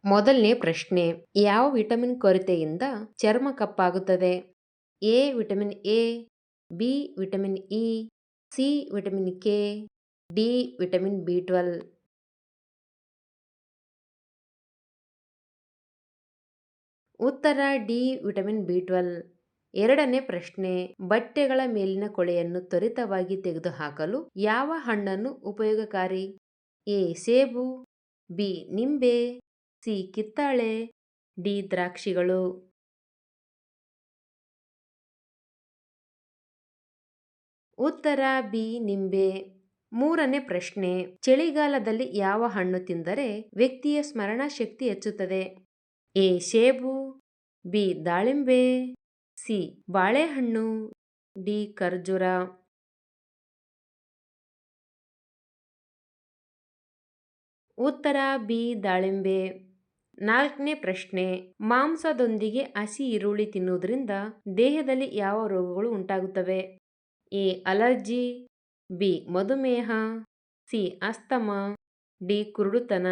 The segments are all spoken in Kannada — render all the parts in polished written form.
ಮೊದಲನೇ ಪ್ರಶ್ನೆ. ಯಾವ ವಿಟಮಿನ್ ಕೊರತೆಯಿಂದ ಚರ್ಮ ಕಪ್ಪಾಗುತ್ತದೆ? A vitamin A, B vitamin E, C vitamin K, D vitamin ಬಿ12. ಉತ್ತರ ಡಿ ವಿಟಮಿನ್ ಬಿ12. ಎರಡನೇ ಪ್ರಶ್ನೆ. ಬಟ್ಟೆಗಳ ಮೇಲಿನ ಕೊಳೆಯನ್ನು ತ್ವರಿತವಾಗಿ ತೆಗೆದುಹಾಕಲು ಯಾವ ಹಣ್ಣನ್ನು ಉಪಯೋಗಕಾರಿ? ಎ ಸೇಬು, ಬಿ ನಿಂಬೆ, ಸಿ ಕಿತ್ತಳೆ, ಡಿ ದ್ರಾಕ್ಷಿಗಳು. ಉತ್ತರ ಬಿ ನಿಂಬೆ. ಮೂರನೇ ಪ್ರಶ್ನೆ. ಚಳಿಗಾಲದಲ್ಲಿ ಯಾವ ಹಣ್ಣು ತಿಂದರೆ ವ್ಯಕ್ತಿಯ ಸ್ಮರಣ ಶಕ್ತಿ ಹೆಚ್ಚುತ್ತದೆ? ಎ ಸೇಬು, ಬಿ ದಾಳಿಂಬೆ, ಸಿ ಬಾಳೆಹಣ್ಣು, ಡಿ ಖರ್ಜೂರ. ಉತ್ತರ ಬಿ ದಾಳಿಂಬೆ. ನಾಲ್ಕನೇ ಪ್ರಶ್ನೆ. ಮಾಂಸದೊಂದಿಗೆ ಹಸಿ ಈರುಳ್ಳಿ ತಿನ್ನುವುದರಿಂದ ದೇಹದಲ್ಲಿ ಯಾವ ರೋಗಗಳು ಉಂಟಾಗುತ್ತವೆ? ಎ ಅಲರ್ಜಿ, ಬಿ ಮಧುಮೇಹ, ಸಿ ಅಸ್ತಮ, ಡಿ ಕುರುಡುತನ.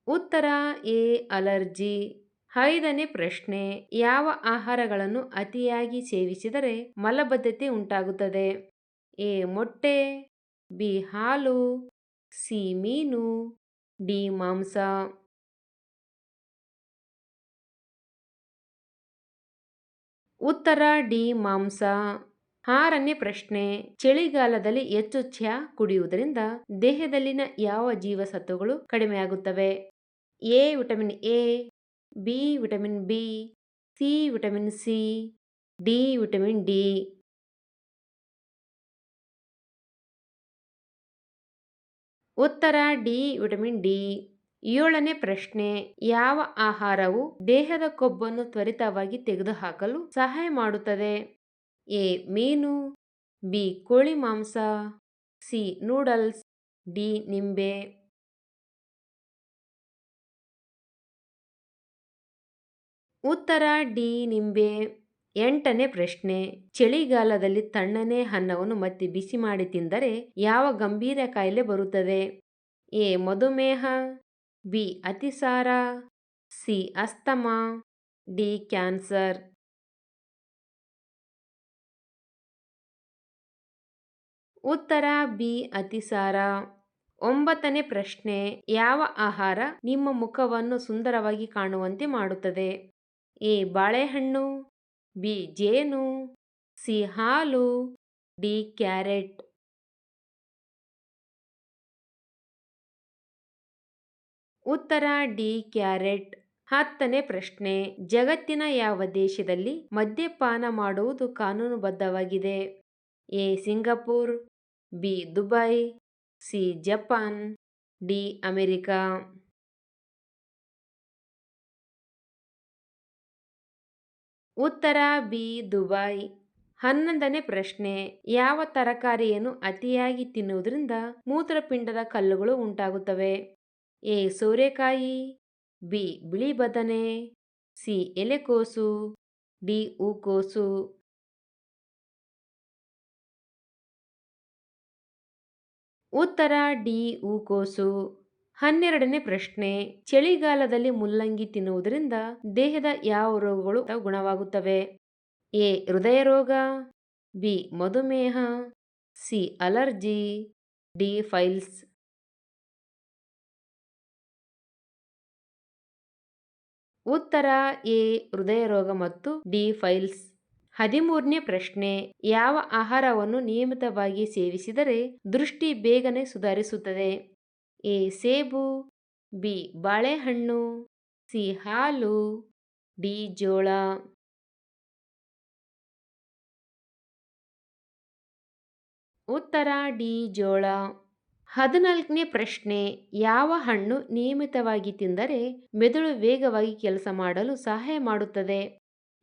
ಉತ್ತರ ಎ ಅಲರ್ಜಿ. ಐದನೇ ಪ್ರಶ್ನೆ. ಯಾವ ಆಹಾರಗಳನ್ನು ಅತಿಯಾಗಿ ಸೇವಿಸಿದರೆ ಮಲಬದ್ಧತೆ ಉಂಟಾಗುತ್ತದೆ? ಎ ಮೊಟ್ಟೆ, ಬಿ ಹಾಲು, ಸಿ ಮೀನು, ಡಿ ಮಾಂಸ. ಉತ್ತರ ಡಿ ಮಾಂಸ. ಆರನೇ ಪ್ರಶ್ನೆ. ಚಳಿಗಾಲದಲ್ಲಿ ಹೆಚ್ಚು ಚಹಾ ಕುಡಿಯುವುದರಿಂದ ದೇಹದಲ್ಲಿನ ಯಾವ ಜೀವಸತ್ವಗಳು ಕಡಿಮೆಯಾಗುತ್ತವೆ? A vitamin A, B vitamin B, C vitamin C, D vitamin D. ಉತ್ತರ ಡಿ ವಿಟಮಿನ್ ಡಿ. ಏಳನೇ ಪ್ರಶ್ನೆ. ಯಾವ ಆಹಾರವು ದೇಹದ ಕೊಬ್ಬನ್ನು ತ್ವರಿತವಾಗಿ ತೆಗೆದುಹಾಕಲು ಸಹಾಯ ಮಾಡುತ್ತದೆ? ಎ ಮೀನು, ಬಿ ಕೋಳಿ ಮಾಂಸ, ಸಿ ನೂಡಲ್ಸ್, ಡಿ ನಿಂಬೆ. ಉತ್ತರ ಡಿ ನಿಂಬೆ. ಎಂಟನೇ ಪ್ರಶ್ನೆ. ಚಳಿಗಾಲದಲ್ಲಿ ತಣ್ಣನೆ ಅನ್ನವನ್ನು ಮತ್ತೆ ಬಿಸಿ ಮಾಡಿ ತಿಂದರೆ ಯಾವ ಗಂಭೀರ ಕಾಯಿಲೆ ಬರುತ್ತದೆ? ಎ ಮಧುಮೇಹ, ಬಿ ಅತಿಸಾರ, ಸಿ ಅಸ್ತಮ, ಡಿ ಕ್ಯಾನ್ಸರ್. ಉತ್ತರ ಬಿ ಅತಿಸಾರ. ಒಂಬತ್ತನೇ ಪ್ರಶ್ನೆ. ಯಾವ ಆಹಾರ ನಿಮ್ಮ ಮುಖವನ್ನು ಸುಂದರವಾಗಿ ಕಾಣುವಂತೆ ಮಾಡುತ್ತದೆ? ಎ ಬಾಳೆಹಣ್ಣು, ಬಿ ಜೇನು, ಸಿ ಹಾಲು, ಡಿ ಕ್ಯಾರೆಟ್. ಉತ್ತರ ಡಿ ಕ್ಯಾರೆಟ್. ಹತ್ತನೇ ಪ್ರಶ್ನೆ. ಜಗತ್ತಿನ ಯಾವ ದೇಶದಲ್ಲಿ ಮದ್ಯಪಾನ ಮಾಡುವುದು ಕಾನೂನುಬದ್ಧವಾಗಿದೆ? A Singapore, B Dubai, C Japan, D America. ಉತ್ತರ ಬಿ ದುಬೈ. ಹನ್ನೊಂದನೇ ಪ್ರಶ್ನೆ. ಯಾವ ತರಕಾರಿಯನ್ನು ಅತಿಯಾಗಿ ತಿನ್ನುವುದರಿಂದ ಮೂತ್ರಪಿಂಡದ ಕಲ್ಲುಗಳು ಉಂಟಾಗುತ್ತವೆ? ಎ ಸೋರೆಕಾಯಿ, ಬಿ ಬಿಳಿ ಬದನೆ, ಸಿ ಎಲೆಕೋಸು, ಡಿ ಹೂಕೋಸು. ಉತ್ತರ ಡಿ ಹೂಕೋಸು. ಹನ್ನೆರಡನೇ ಪ್ರಶ್ನೆ. ಚಳಿಗಾಲದಲ್ಲಿ ಮುಲ್ಲಂಗಿ ತಿನ್ನುವುದರಿಂದ ದೇಹದ ಯಾವ ರೋಗಗಳು ಗುಣವಾಗುತ್ತವೆ? ಎ ಹೃದಯ ರೋಗ, ಬಿ ಮಧುಮೇಹ, ಸಿ ಅಲರ್ಜಿ, ಡಿ ಫೈಲ್ಸ್. ಉತ್ತರ ಎ ಹೃದಯ ರೋಗ ಮತ್ತು ಡಿ ಫೈಲ್ಸ್. 13ನೇ ಪ್ರಶ್ನೆ. ಯಾವ ಆಹಾರವನ್ನು ನಿಯಮಿತವಾಗಿ ಸೇವಿಸಿದರೆ ದೃಷ್ಟಿ ಬೇಗನೆ ಸುಧಾರಿಸುತ್ತದೆ? ಎ ಸೇಬು, ಬಿ ಬಾಳೆಹಣ್ಣು, ಸಿ ಹಾಲು, ಡಿ ಜೋಳ. ಉತ್ತರ ಡಿ ಜೋಳ. 14ನೇ ಪ್ರಶ್ನೆ. ಯಾವ ಹಣ್ಣು ನಿಯಮಿತವಾಗಿ ತಿಂದರೆ ಮೆದುಳು ವೇಗವಾಗಿ ಕೆಲಸ ಮಾಡಲು ಸಹಾಯ ಮಾಡುತ್ತದೆ?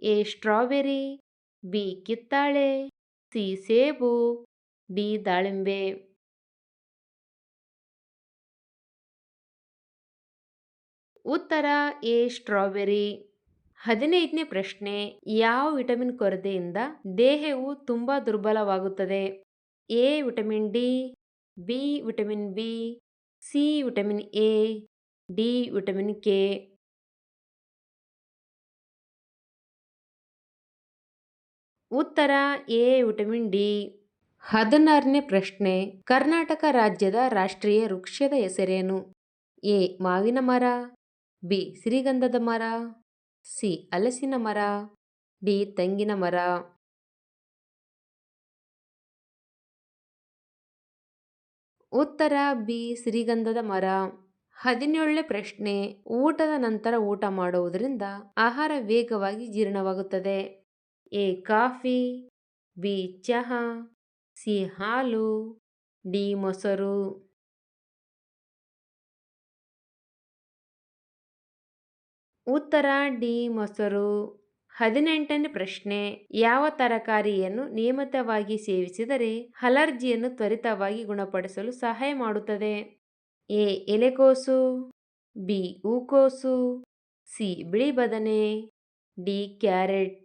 ಎ ಸ್ಟ್ರಾಬೆರಿ, ಬಿ ಕಿತ್ತಳೆ, ಸಿ ಸೇಬು, ಡಿ ದಾಳಿಂಬೆ. ಉತ್ತರ ಎ ಸ್ಟ್ರಾಬೆರಿ. 15ನೇ ಪ್ರಶ್ನೆ. ಯಾವ ವಿಟಮಿನ್ ಕೊರತೆಯಿಂದ ದೇಹವು ತುಂಬಾ ದುರ್ಬಲವಾಗುತ್ತದೆ? A vitamin D, B vitamin B, C vitamin A, D vitamin K. ಉತ್ತರ ಎ ವಿಟಮಿನ್ ಡಿ. 16ನೇ ಪ್ರಶ್ನೆ. ಕರ್ನಾಟಕ ರಾಜ್ಯದ ರಾಷ್ಟ್ರೀಯ ವೃಕ್ಷದ ಹೆಸರೇನು? ಎ ಮಾವಿನ ಮರ, ಬಿ ಸಿರಿಗಂಧದ ಮರ, ಸಿ ಹಲಸಿನ ಮರ, ಡಿ ತೆಂಗಿನ ಮರ. ಉತ್ತರ ಬಿ ಸಿರಿಗಂಧದ ಮರ. 17ನೇ ಪ್ರಶ್ನೆ. ಊಟದ ನಂತರ ಊಟ ಮಾಡುವುದರಿಂದ ಆಹಾರ ವೇಗವಾಗಿ ಜೀರ್ಣವಾಗುತ್ತದೆ. ಎ ಕಾಫಿ, ಬಿ ಚಹಾ, ಸಿ ಹಾಲು, ಡಿ ಮೊಸರು. ಉತ್ತರ ಡಿ ಮೊಸರು. 18ನೇ ಪ್ರಶ್ನೆ. ಯಾವ ತರಕಾರಿಯನ್ನು ನಿಯಮಿತವಾಗಿ ಸೇವಿಸಿದರೆ ಅಲರ್ಜಿಯನ್ನು ತ್ವರಿತವಾಗಿ ಗುಣಪಡಿಸಲು ಸಹಾಯ ಮಾಡುತ್ತದೆ? ಎ ಎಲೆಕೋಸು, ಬಿ ಹೂಕೋಸು, ಸಿ ಬಿಳಿ ಬದನೆ, ಡಿ ಕ್ಯಾರೆಟ್.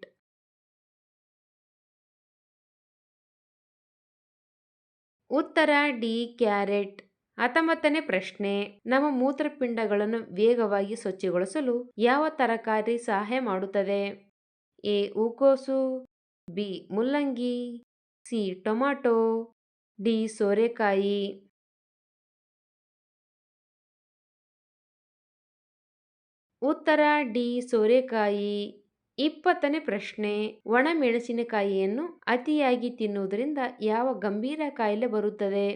ಉತ್ತರ ಡಿ ಕ್ಯಾರೆಟ್. 19ನೇ ಪ್ರಶ್ನೆ. ನಮ್ಮ ಮೂತ್ರಪಿಂಡಗಳನ್ನು ವೇಗವಾಗಿ ಸ್ವಚ್ಛಗೊಳಿಸಲು ಯಾವ ತರಕಾರಿ ಸಹಾಯ ಮಾಡುತ್ತದೆ? ಎ ಹೂಕೋಸು, ಬಿ ಮುಲ್ಲಂಗಿ, ಸಿ ಟೊಮಾಟೊ, ಡಿ ಸೋರೆಕಾಯಿ. ಉತ್ತರ ಡಿ ಸೋರೆಕಾಯಿ. 20ನೇ ಪ್ರಶ್ನೆ. ಒಣಮೆಣಸಿನಕಾಯಿಯನ್ನು ಅತಿಯಾಗಿ ತಿನ್ನುವುದರಿಂದ ಯಾವ ಗಂಭೀರ ಕಾಯಿಲೆ ಬರುತ್ತದೆ?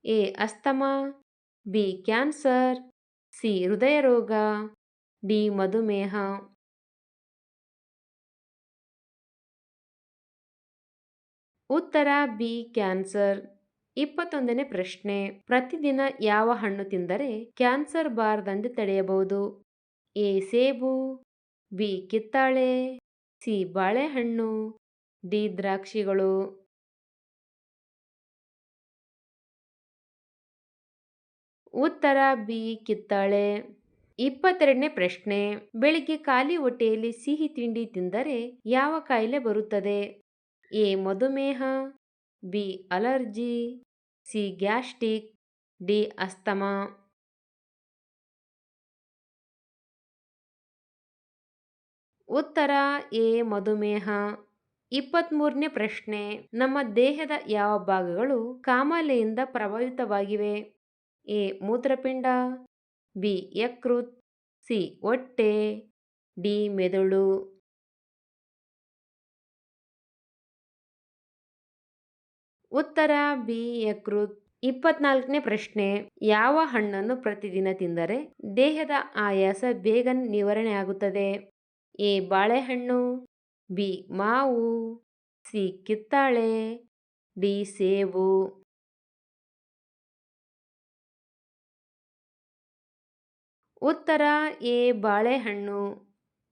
A asthma, B cancer, C ಹೃದಯ ರೋಗ, ಡಿ ಮಧುಮೇಹ. ಉತ್ತರ ಬಿ ಕ್ಯಾನ್ಸರ್. 21ನೇ ಪ್ರಶ್ನೆ. ಪ್ರತಿದಿನ ಯಾವ ಹಣ್ಣು ತಿಂದರೆ ಕ್ಯಾನ್ಸರ್ ಬಾರದಂತೆ ತಡೆಯಬಹುದು? ಎ ಸೇಬು, ಬಿ ಕಿತ್ತಳೆ, ಸಿ ಬಾಳೆಹಣ್ಣು, ಡಿ ದ್ರಾಕ್ಷಿಗಳು. ಉತ್ತರ ಬಿ ಕಿತ್ತಳೆ. 22ನೇ ಪ್ರಶ್ನೆ. ಬೆಳಿಗ್ಗೆ ಖಾಲಿ ಹೊಟ್ಟೆಯಲ್ಲಿ ಸಿಹಿ ತಿಂಡಿ ತಿಂದರೆ ಯಾವ ಕಾಯಿಲೆ ಬರುತ್ತದೆ? ಎ ಮಧುಮೇಹ, B allergy, C gastric, D asthma. ಉತ್ತರ ಎ ಮಧುಮೇಹ. 23ನೇ ಪ್ರಶ್ನೆ. ನಮ್ಮ ದೇಹದ ಯಾವ ಭಾಗಗಳು ಕಾಮಾಲೆಯಿಂದ ಪ್ರಭಾವಿತವಾಗಿವೆ? ಎ ಮೂತ್ರಪಿಂಡ, ಬಿ ಯಕೃತ್, ಸಿ ಹೊಟ್ಟೆ, ಡಿ ಮೆದುಳು. ಉತ್ತರ ಬಿ ಯಕೃತ್. 24ನೇ ಪ್ರಶ್ನೆ. ಯಾವ ಹಣ್ಣನ್ನು ಪ್ರತಿದಿನ ತಿಂದರೆ ದೇಹದ ಆಯಾಸ ಬೇಗ ನಿವಾರಣೆ ಆಗುತ್ತದೆ? ಎ ಬಾಳೆಹಣ್ಣು, ಬಿ ಮಾವು, ಸಿ ಕಿತ್ತಳೆ, ಡಿ ಸೇಬು. ಉತ್ತರ ಎ ಬಾಳೆಹಣ್ಣು.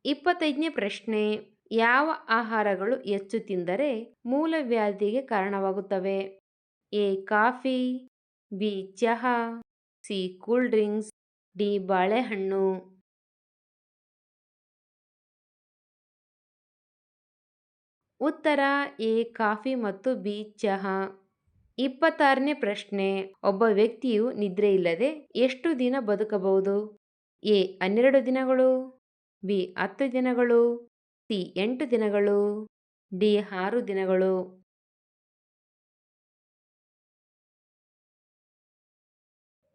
25ನೇ ಪ್ರಶ್ನೆ. ಯಾವ ಆಹಾರಗಳು ಹೆಚ್ಚು ತಿಂದರೆ ಮೂಲವ್ಯಾಧಿಗೆ ಕಾರಣವಾಗುತ್ತವೆ? ಎ ಕಾಫಿ, ಬಿ ಚಹಾ, ಸಿ ಕೂಲ್ ಡ್ರಿಂಕ್ಸ್, ಡಿ ಬಾಳೆಹಣ್ಣು. ಉತ್ತರ ಎ ಕಾಫಿ ಮತ್ತು ಬಿ ಚಹಾ. 26ನೇ ಪ್ರಶ್ನೆ. ಒಬ್ಬ ವ್ಯಕ್ತಿಯು ನಿದ್ರೆ ಇಲ್ಲದೆ ಎಷ್ಟು ದಿನ ಬದುಕಬಹುದು? ಎ 12 ದಿನಗಳು, ಬಿ 10 ದಿನಗಳು, ಸಿ 8 ದಿನಗಳು, ಡಿ 6 ದಿನಗಳು.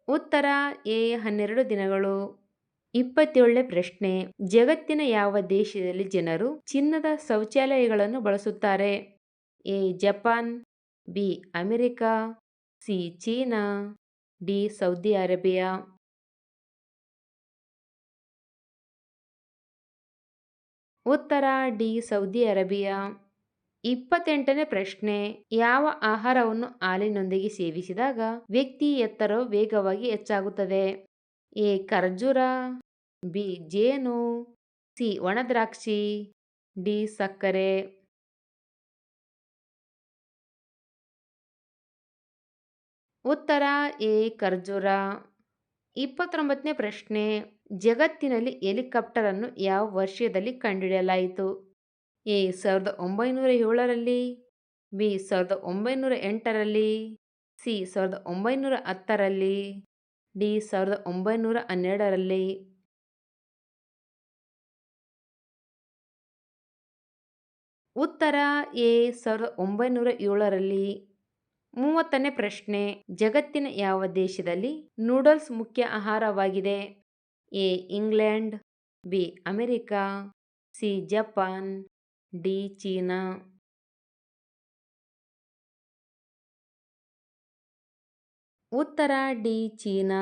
ಉತ್ತರ ಎ 12 ದಿನಗಳು. 27ನೇ ಪ್ರಶ್ನೆ. ಜಗತ್ತಿನ ಯಾವ ದೇಶದಲ್ಲಿ ಜನರು ಚಿನ್ನದ ಶೌಚಾಲಯಗಳನ್ನು ಬಳಸುತ್ತಾರೆ? A Japan, B America, C China, D Saudi Arabia. ಉತ್ತರ ಡಿ ಸೌದಿ ಅರೇಬಿಯಾ. 28ನೇ ಪ್ರಶ್ನೆ. ಯಾವ ಆಹಾರವನ್ನು ಹಾಲಿನೊಂದಿಗೆ ಸೇವಿಸಿದಾಗ ವ್ಯಕ್ತಿ ಎತ್ತರವು ವೇಗವಾಗಿ ಹೆಚ್ಚಾಗುತ್ತದೆ? ಎ ಖರ್ಜೂರ, ಬಿ ಜೇನು, ಸಿ ಒಣದ್ರಾಕ್ಷಿ, ಡಿ ಸಕ್ಕರೆ. ಉತ್ತರ ಎ ಖರ್ಜೂರ. 29ನೇ ಪ್ರಶ್ನೆ. ಜಗತ್ತಿನಲ್ಲಿ ಹೆಲಿಕಾಪ್ಟರ್ ಅನ್ನು ಯಾವ ವರ್ಷದಲ್ಲಿ ಕಂಡುಹಿಡಿಯಲಾಯಿತು? ಎ 1907ರಲ್ಲಿ, ಬಿ 1908ರಲ್ಲಿ, ಸಿ 1910ರಲ್ಲಿ, ಡಿ 1912ರಲ್ಲಿ. ಉತ್ತರ ಎ 1907ರಲ್ಲಿ. 30ನೇ ಪ್ರಶ್ನೆ, ಜಗತ್ತಿನ ಯಾವ ದೇಶದಲ್ಲಿ ನೂಡಲ್ಸ್ ಮುಖ್ಯ ಆಹಾರವಾಗಿದೆ? A England, B America, C Japan, D China. ಉತ್ತರ ಡಿ ಚೀನಾ.